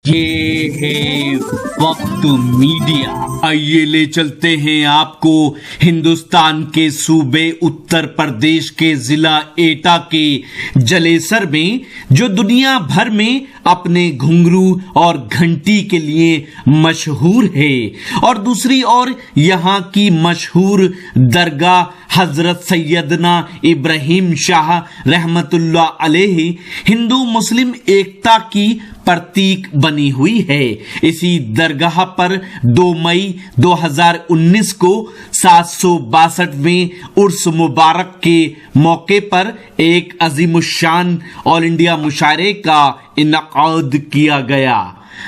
ये है वक्त मीडिया। आइए ले चलते हैं आपको हिंदुस्तान के सूबे उत्तर प्रदेश के जिला एटा के जलेसर में, जो दुनिया भर में अपने घुंघरू और घंटी के लिए मशहूर है, और दूसरी ओर यहाँ की मशहूर दरगाह हजरत सैयदना इब्राहिम शाह रहमतुल्लाह अलैहि हिंदू मुस्लिम एकता की प्रतीक बनी हुई है। इसी दरगाह पर 2 मई 2019 को 762वें उर्स मुबारक के मौके पर एक अजीमुशान ऑल इंडिया मुशायरे का इनकाद किया गया।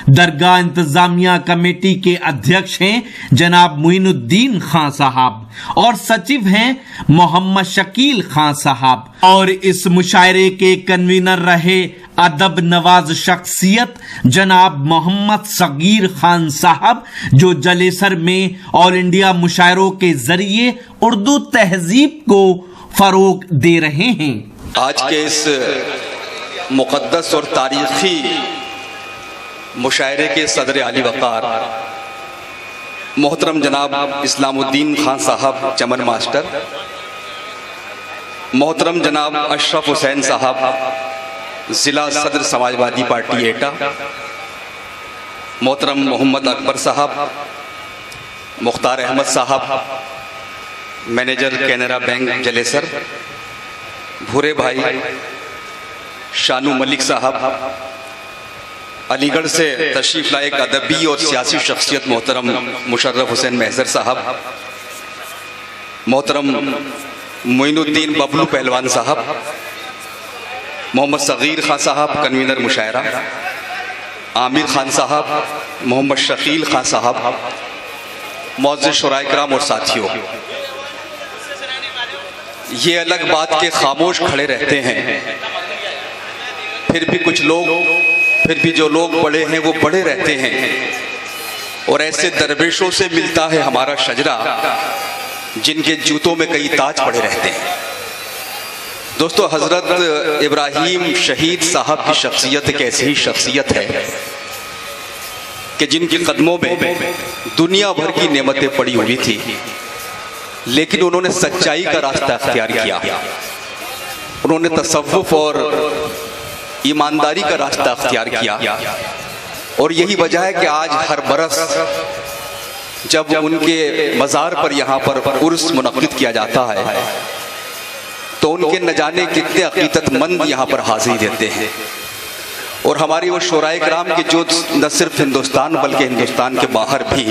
दरगाह इंतजामिया कमेटी के अध्यक्ष हैं जनाब मुइनुद्दीन खान साहब और सचिव हैं मोहम्मद शकील खान साहब, और इस मुशायरे के कन्वीनर रहे अदब नवाज शख्सियत जनाब मोहम्मद सगीर खान साहब, जो जलेसर में ऑल इंडिया मुशायरों के जरिए उर्दू तहजीब को फरोग दे रहे हैं। आज के इस मुकद्दस और तारीखी मुशायरे के सदर आली वक़ार मोहतरम जनाब इस्लामुद्दीन खान साहब चमन मास्टर, मोहतरम जनाब अशरफ हुसैन साहब ज़िला सदर समाजवादी पार्टी एटा, मोहतरम मोहम्मद अकबर साहब, मुख्तार अहमद साहब मैनेजर कैनरा बैंक जलेसर, भूरे भाई शानू मलिक साहब, अलीगढ़ से तशरीफ लाए अदबी और सियासी शख्सियत मोहतरम मुशर्रफ हुसैन महजर साहब, मोहतरम मोइनुद्दीन बबलू पहलवान साहब, मोहम्मद सगीर खान साहब कन्वीनर मुशायरा, आमिर खान साहब, मोहम्मद शकील खान साहब, मौजूद शुराए कराम और साथियों, ये अलग बात के खामोश खड़े रहते हैं, फिर भी जो लोग बड़े हैं वो बड़े रहते हैं, और ऐसे दरवेशों से मिलता है हमारा शजरा जिनके जूतों में कई ताज पड़े रहते हैं। दोस्तों, हजरत इब्राहिम शहीद साहब की शख्सियत एक ऐसी ही शख्सियत है कि जिनके कदमों में दुनिया भर की नेमतें पड़ी हुई थी, लेकिन उन्होंने सच्चाई का रास्ता अख्तियार किया। उन्होंने तसव्वुफ और ईमानदारी का रास्ता अख्तियार किया, और यही वजह है कि आज हर बरस जब उनके मज़ार पर यहाँ पर उर्स मुनक़्क़िद किया जाता है तो उनके न जाने कितने अक़ीदतमंद यहाँ पर हाज़िरी देते हैं। और हमारी वो शुराए कराम के जो न सिर्फ हिंदुस्तान बल्कि हिंदुस्तान के बाहर भी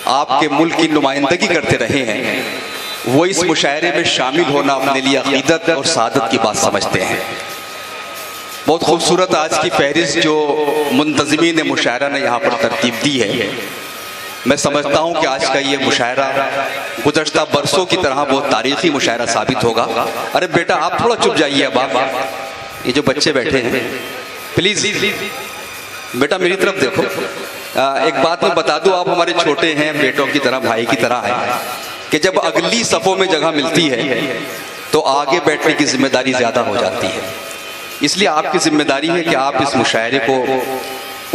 आपके मुल्क की नुमाइंदगी करते रहे हैं, वो इस मुशायरे में शामिल होना अपने लिए अक़ीदत और सादत की बात समझते हैं। बहुत खूबसूरत आज की फहरिस्त जो मुंतज़मीन मुशायरा ने यहाँ पर तरतीब दी है, मैं समझता हूँ कि आज का ये मुशायरा गुज़श्ता बरसों की तरह बहुत तारीख़ी मुशायरा साबित होगा। अरे बेटा, आप थोड़ा चुप जाइए। अब आप ये जो बच्चे बैठे हैं, प्लीज़ बेटा मेरी तरफ देखो। एक बात मैं बता दूँ, आप हमारे छोटे हैं, बेटों की तरह, भाई की तरह हैं, कि जब अगली सफ़ों में जगह मिलती है तो आगे बैठने की जिम्मेदारी ज़्यादा हो जाती है। इसलिए आपकी जिम्मेदारी है कि आप इस मुशायरे को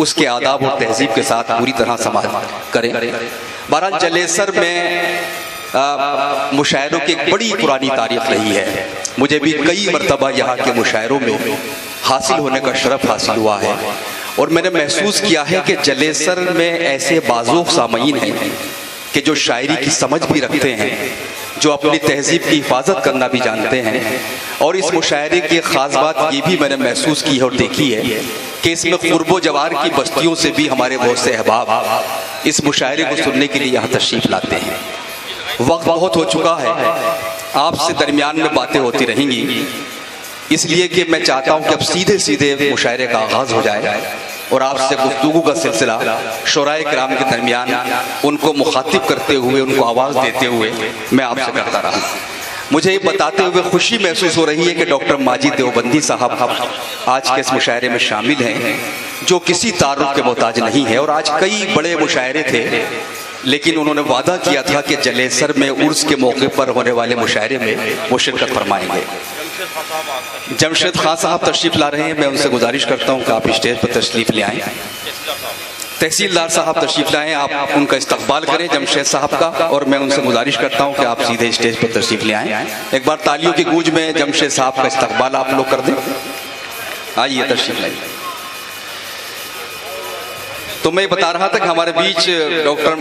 उसके आदाब और तहजीब के साथ पूरी तरह समाज करें। बहरहाल जलेसर में मुशायरों की एक बड़ी पुरानी तारीख रही है। मुझे भी कई मरतबा यहाँ के मुशायरों में हासिल होने का शरफ हासिल हुआ है, और मैंने महसूस किया है कि जलेसर में ऐसे बाज़ोफ़ सामईन हैं कि जो शायरी की समझ भी रखते हैं, जो अपनी तहजीब की हिफाजत करना भी जानते हैं। और इस मुशायरे की ख़ास बात ये भी मैंने महसूस की है और देखी है कि इसमें क़ुर्बो जवार की बस्तियों से भी हमारे बहुत से अहबाब इस मुशायरे को सुनने के लिए यहाँ तशरीफ़ लाते हैं। वक्त बहुत हो चुका है, आपसे दरमियान में बातें होती रहेंगी, इसलिए कि मैं चाहता हूँ कि अब सीधे सीधे मुशायरे का आगाज़ हो जाए और आपसे गुफ्तगू का सिलसिला शुराए कराम के दरमियान उनको मुखातिब करते हुए, उनको आवाज़ देते हुए मैं आपसे करता रहा। मुझे ये बताते हुए खुशी महसूस हो रही है कि डॉक्टर माजिद देवबंदी साहब आज के इस मुशायरे में शामिल हैं, जो किसी तारुफ के मोहताज नहीं है। और आज कई बड़े मुशायरे थे, लेकिन उन्होंने वादा किया था कि जलेसर में उर्स के मौके पर होने वाले मुशायरे में वो शिरकत फरमाएंगे। जमशेद खान साहब तशरीफ ला रहे हैं, मैं उनसे गुजारिश करता हूं कि आप स्टेज पर तशरीफ ले आएं। तहसीलदार साहब तशरीफ लाएं, आप उनका इस्तकबाल करें जमशेद साहब का, और मैं उनसे गुजारिश करता हूं कि आप सीधे स्टेज पर तशरीफ ले आएं। एक बार तालियों की गूंज में जमशेद साहब का इस्तकबाल आप लोग कर दें। आइए तशरीफ लाइए। तो मैं बता रहा था कि हमारे बीच डॉक्टर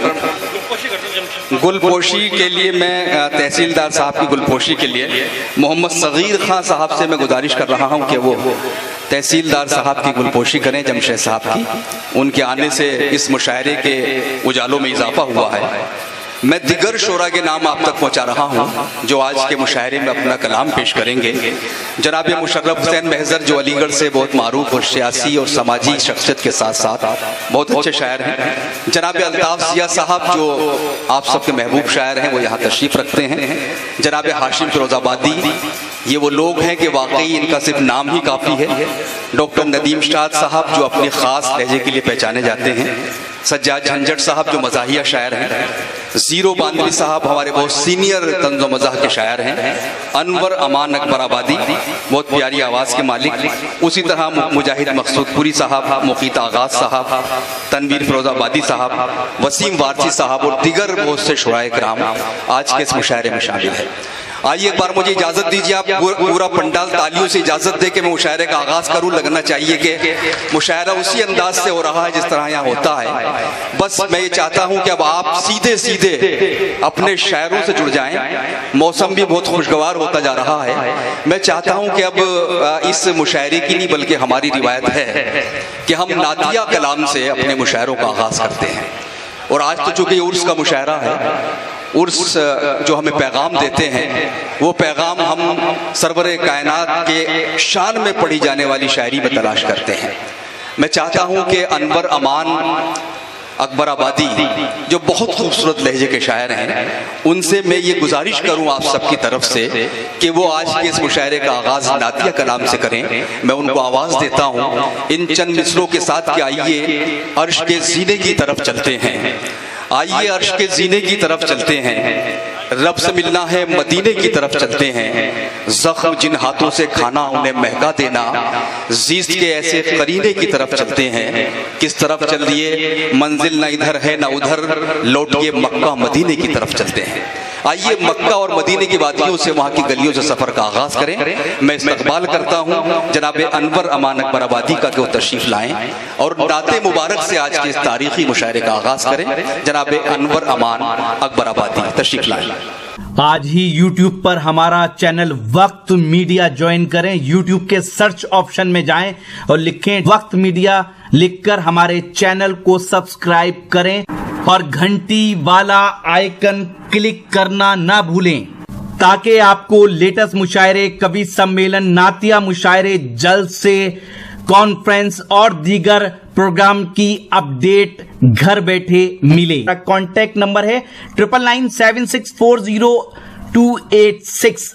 गुलपोशी के लिए, मैं तहसीलदार साहब की गुलपोशी के लिए मोहम्मद सगीर खान साहब से मैं गुजारिश कर रहा हूं कि वो तहसीलदार साहब की गुलपोशी करें जमशेद साहब की। उनके आने से इस मुशायरे के उजालों में इजाफा हुआ है। मैं दिगर शोरा के नाम आप तक पहुंचा रहा हूं जो आज के मुशायरे में अपना कलाम पेश करेंगे। जनाब मुशर्रफ हुसैन महजर जो अलीगढ़ से बहुत मारूफ और सियासी और समाजी शख्सियत के साथ साथ बहुत अच्छे शायर हैं। जनाब अल्ताफ जिया साहब जो आप सबके महबूब शायर हैं, वो यहाँ तशरीफ रखते हैं। जनाब हाशिम फिरोजाबादी, ये वो लोग हैं कि वाकई इनका सिर्फ नाम ही काफ़ी है। डॉक्टर नदीम शाद साहब जो अपने ख़ास लहजे के लिए पहचाने जाते हैं। सज्जाद झंझट साहब जो मज़ाहिया शायर हैं। ज़ीरो बांदरी साहब हमारे बहुत सीनियर तंज़ो मज़ाह के शायर हैं। अनवर अमान अकबराबादी बहुत प्यारी आवाज़ के मालिक। उसी तरह मुजाहिद मकसूदपुरी साहब, मुकीत आगाज साहब, तनवीर फिरोजाबादी साहब, वसीम वारसी साहब और दिगर बहुत से शुराए कराम आज के इस मुशायरे में शामिल है। आइए एक बार मुझे इजाज़त दीजिए, आप पूरा पंडाल तालियों से इजाज़त दे के मैं मुशायरे का आगाज़ करूँ। लगना चाहिए कि मुशायरा उसी अंदाज से हो रहा है जिस तरह यहाँ होता है। बस मैं ये चाहता हूँ कि अब आप सीधे सीधे अपने शायरों से जुड़ जाएं। मौसम भी बहुत खुशगवार होता जा रहा है। मैं चाहता हूँ कि अब इस मुशायरे की नहीं बल्कि हमारी रिवायत है कि हम नातिया कलाम से अपने मुशायरों का आगाज़ करते हैं। और आज तो चूँकि उर्स का मुशायरा है, उर्स जो हमें पैगाम देते हैं वो पैगाम हम सरवरे कायनात के शान में पढ़ी जाने वाली शायरी में तलाश करते हैं। मैं चाहता हूँ कि अनवर अमान अकबराबादी जो बहुत खूबसूरत लहजे के शायर हैं, उनसे मैं ये गुजारिश करूँ आप सबकी तरफ से कि वो आज के इस मुशायरे का आगाज़ नातिया कलाम से करें। मैं उनको आवाज़ देता हूँ इन चंद मिसलों के साथ कि आइए अर्श के जीने की तरफ चलते हैं, आइए अर्श के जीने की तरफ चलते हैं, रब से मिलना है मदीने की तरफ चलते हैं, जख्म जिन हाथों से खाना उन्हें महका देना, जीस्त के ऐसे करीने की तरफ चलते हैं, किस तरफ चल दिए मंजिल न इधर है न उधर, लौटिए मक्का मदीने की तरफ चलते हैं। आइए मक्का और मदीने की वादियों से, वहाँ की गलियों से सफ़र का आगाज़ करें। मैं इस्तकबाल करता हूँ जनाब अनवर अमान अकबराबादी का कि वो तशरीफ़ लाएँ और नाते मुबारक से आज के इस तारीख़ी मुशायरे का आगाज़ करें। जनाब अनवर अमान अकबराबादी तशरीफ़ लाएँ। आज ही YouTube पर हमारा चैनल वक्त मीडिया ज्वाइन करें। YouTube के सर्च ऑप्शन में जाएं और लिखें वक्त मीडिया, लिखकर हमारे चैनल को सब्सक्राइब करें और घंटी वाला आइकन क्लिक करना ना भूलें ताकि आपको लेटेस्ट मुशायरे, कवि सम्मेलन, नातिया मुशायरे, जलसे, कॉन्फ्रेंस और दीगर प्रोग्राम की अपडेट घर बैठे मिले। कॉन्टैक्ट नंबर है 9997640286।